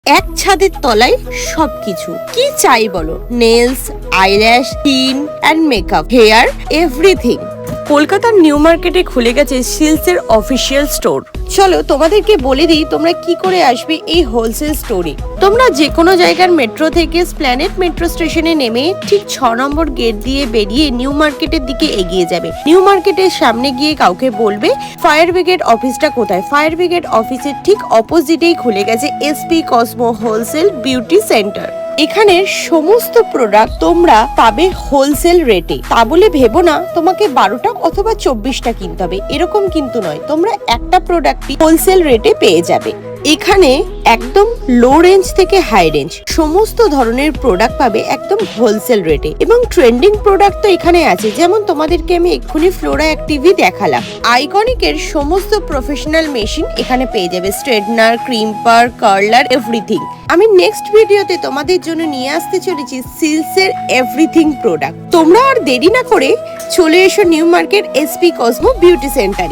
এক ছাদের তলায় সবকিছু কি চাই বলো, nails, eyelash, skin and makeup, hair, everything. কলকাতার নিউ মার্কেটে খুলে গেছে সিলসের অফিসিয়াল স্টোর। চলো তোমাদেরকে বলে দিই তোমরা কি করে আসবে এই হোলসেল স্টোরে। তোমরা যে কোনো জায়গার মেট্রো থেকে স্প্ল্যানেড মেট্রো স্টেশনে নেমে ঠিক 6 নম্বর গেট দিয়ে বেরিয়ে নিউ মার্কেটের দিকে এগিয়ে যাবে। নিউ মার্কেটের সামনে গিয়ে কাউকে বলবে ফায়ার ব্রিগেড অফিসটা কোথায়। ফায়ার ব্রিগেড অফিসের ঠিক অপোজিটেই খুলে গেছে SP Cosmo wholesale beauty centre. এখানে সমস্ত প্রোডাক্ট তোমরা পাবে হোলসেল রেটে। তা বলে ভেবো না তোমাকে 12টা অথবা 24টা কিনতে হবে, এরকম কিন্তু নয়। তোমরা একটা প্রোডাক্টই হোলসেল রেটে পেয়ে যাবে। এখানে একদম লো রেঞ্জ থেকে হাই রেঞ্জ সমস্ত ধরনের প্রোডাক্ট পাবে একদম হোলসেল রেটে। এবং ট্রেন্ডিং প্রোডাক্ট তো এখানে আছে, যেমন তোমাদেরকে আমি এক্ষুনি ফ্লোরা অ্যাক্টিভই দেখালাম। আইকনিকের সমস্ত প্রফেশনাল মেশিন এখানে পেয়ে যাবে, স্ট্রেটনার, ক্রিম্পার, কার্লার, এভরিথিং। আমি নেক্সট ভিডিওতে তোমাদের জন্য নিয়ে আসতে চলেছি সিলসের এভরিথিং প্রোডাক্ট। তোমরা আর দেরি না করে চলে এসো new market SP Cosmo beauty সেন্টারে।